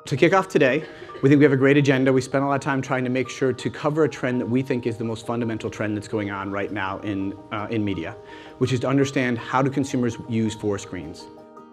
To kick off today, we think we have a great agenda. We spent a lot of time trying to make sure to cover a trend that we think is the most fundamental trend that's going on right now in media, which is to understand how do consumers use 4 screens.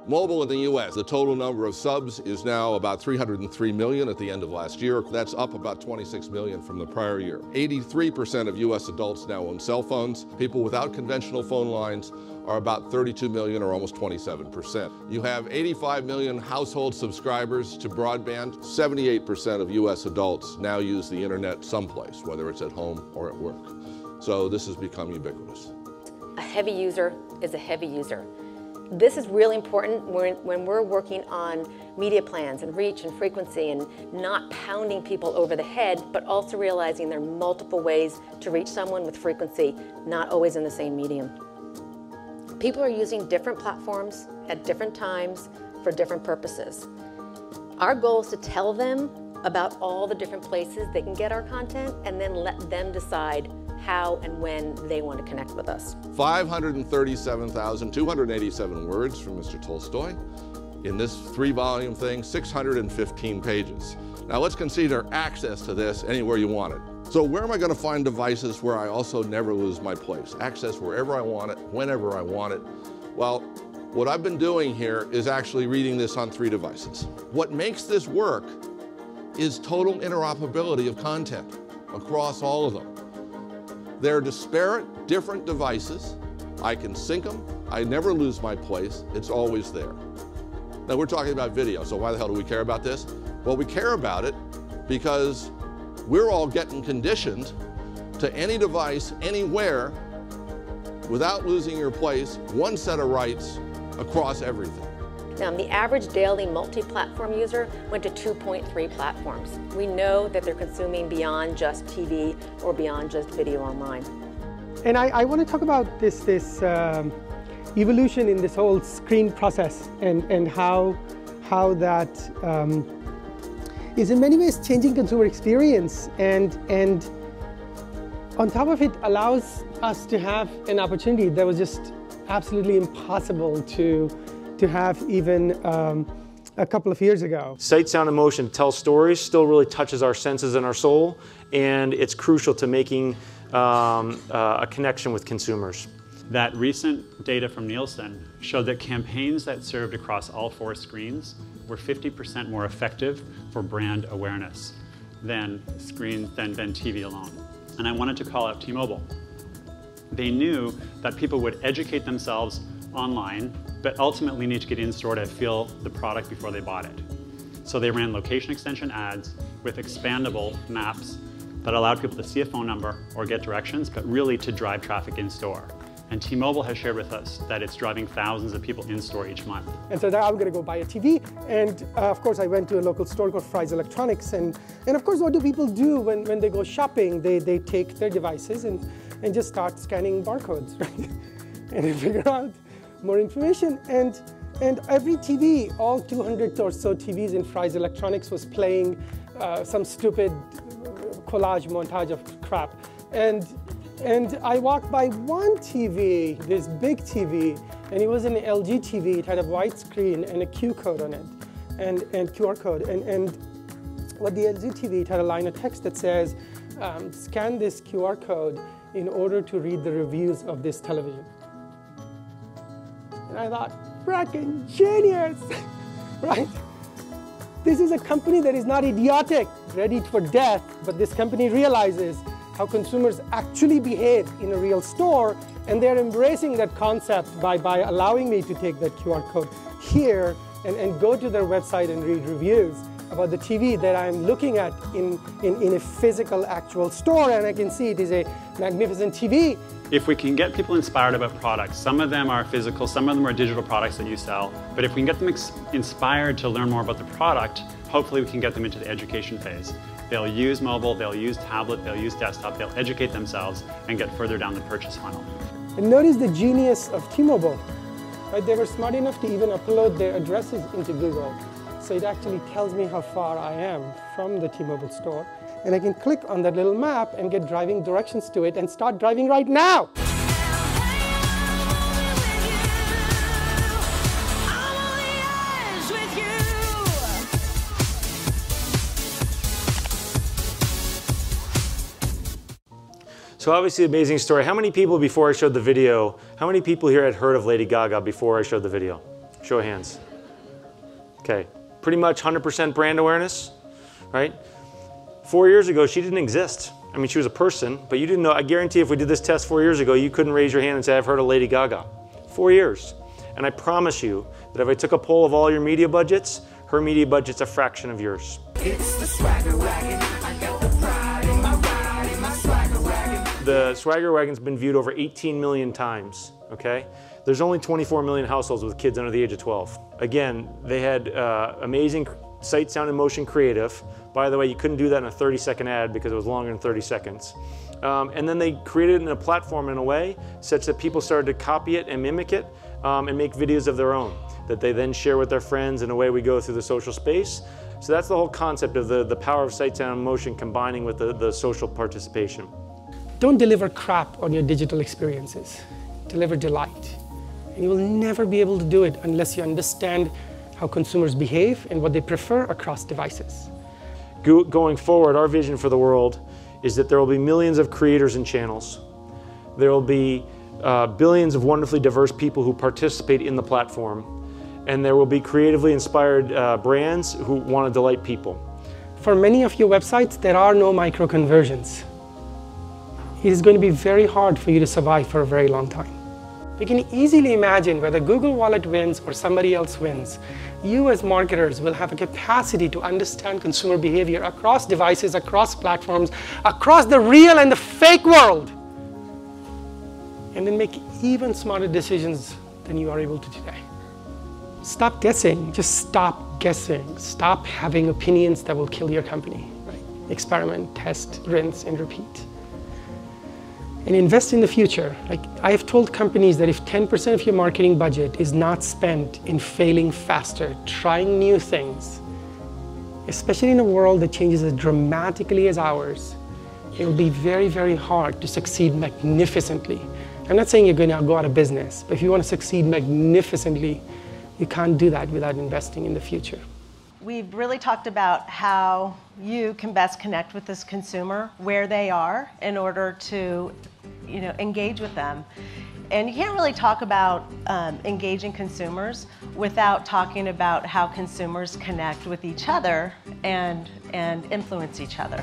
Mobile in the U.S., the total number of subs is now about 303 million at the end of last year. That's up about 26 million from the prior year. 83% of U.S. adults now own cell phones. People without conventional phone lines are about 32 million, or almost 27%. You have 85 million household subscribers to broadband. 78% of U.S. adults now use the internet someplace, whether it's at home or at work. So this has become ubiquitous. A heavy user is a heavy user. This is really important when we're working on media plans and reach and frequency and not pounding people over the head, but also realizing there are multiple ways to reach someone with frequency, not always in the same medium. People are using different platforms at different times for different purposes. Our goal is to tell them about all the different places they can get our content and then let them decide how and when they want to connect with us. 537,287 words from Mr. Tolstoy. In this 3-volume thing, 615 pages. Now let's consider access to this anywhere you want it. So where am I going to find devices where I also never lose my place? Access wherever I want it, whenever I want it. Well, what I've been doing here is actually reading this on 3 devices. What makes this work is total interoperability of content across all of them. They're disparate, different devices. I can sync them. I never lose my place. It's always there. Now we're talking about video, so why the hell do we care about this? Well, we care about it because we're all getting conditioned to any device, anywhere, without losing your place, one set of rights across everything. Now, the average daily multi-platform user went to 2.3 platforms. We know that they're consuming beyond just TV or beyond just video online. And I want to talk about this evolution in this whole screen process and how that is in many ways changing consumer experience and on top of it allows us to have an opportunity that was just absolutely impossible to have even a couple of years ago. Sight, sound, and motion to tell stories still really touches our senses and our soul, and it's crucial to making a connection with consumers. That recent data from Nielsen showed that campaigns that served across all 4 screens were 50% more effective for brand awareness than TV alone. And I wanted to call out T-Mobile. They knew that people would educate themselves online, but ultimately need to get in-store to feel the product before they bought it. So they ran location extension ads with expandable maps that allowed people to see a phone number or get directions, but really to drive traffic in-store. And T-Mobile has shared with us that it's driving thousands of people in-store each month. And so now I'm going to go buy a TV, and of course I went to a local store called Fry's Electronics, and of course what do people do when they go shopping? They take their devices and just start scanning barcodes, right? And they figure out more information, and every TV, all 200 or so TVs in Fry's Electronics was playing some stupid collage montage of crap. And I walked by one TV, this big TV, and it was an LG TV. It had a white screen and a Q code on it, and QR code. And what the LG TV, it had a line of text that says, scan this QR code in order to read the reviews of this television. And I thought, frickin' genius, right? This is a company that is not idiotic, ready for death, but this company realizes how consumers actually behave in a real store, and they're embracing that concept by allowing me to take that QR code here and go to their website and read reviews about the TV that I'm looking at in a physical, actual store, and I can see it is a magnificent TV. If we can get people inspired about products, some of them are physical, some of them are digital products that you sell, but if we can get them inspired to learn more about the product, hopefully we can get them into the education phase. They'll use mobile, they'll use tablet, they'll use desktop, they'll educate themselves and get further down the purchase funnel. And notice the genius of T-Mobile. Right? They were smart enough to even upload their addresses into Google. So it actually tells me how far I am from the T-Mobile store. And I can click on that little map and get driving directions to it and start driving right now. So obviously amazing story. How many people before I showed the video, how many people here had heard of Lady Gaga before I showed the video? Show of hands. Okay, pretty much 100% brand awareness, right? 4 years ago, she didn't exist. I mean, she was a person, but you didn't know. I guarantee if we did this test 4 years ago, you couldn't raise your hand and say, I've heard of Lady Gaga. 4 years. And I promise you that if I took a poll of all your media budgets, her media budget's a fraction of yours. It's the swagger wagon. I got the pride in my ride, in my swagger wagon. The Swagger Wagon's been viewed over 18 million times, okay? There's only 24 million households with kids under the age of 12. Again, they had amazing sight, sound, and motion creative. By the way, you couldn't do that in a 30-second ad because it was longer than 30 seconds. And then they created it in a platform in a way such that people started to copy it and mimic it and make videos of their own that they then share with their friends, and away we go through the social space. So that's the whole concept of the power of sight, sound, and motion combining with the social participation. Don't deliver crap on your digital experiences. Deliver delight. And you will never be able to do it unless you understand how consumers behave and what they prefer across devices. Going forward, our vision for the world is that there will be millions of creators and channels. There will be billions of wonderfully diverse people who participate in the platform. And there will be creatively inspired brands who want to delight people. For many of your websites, there are no micro conversions. It is going to be very hard for you to survive for a very long time. You can easily imagine whether Google Wallet wins or somebody else wins. You as marketers will have a capacity to understand consumer behavior across devices, across platforms, across the real and the fake world, and then make even smarter decisions than you are able to today. Stop guessing, just stop guessing. Stop having opinions that will kill your company. Right? Experiment, test, rinse, and repeat. And invest in the future. Like I have told companies that if 10% of your marketing budget is not spent in failing faster, trying new things, especially in a world that changes as dramatically as ours, it will be very, very hard to succeed magnificently. I'm not saying you're going to go out of business, but if you want to succeed magnificently, you can't do that without investing in the future. We've really talked about how you can best connect with this consumer where they are in order to, engage with them. And you can't really talk about engaging consumers without talking about how consumers connect with each other and influence each other.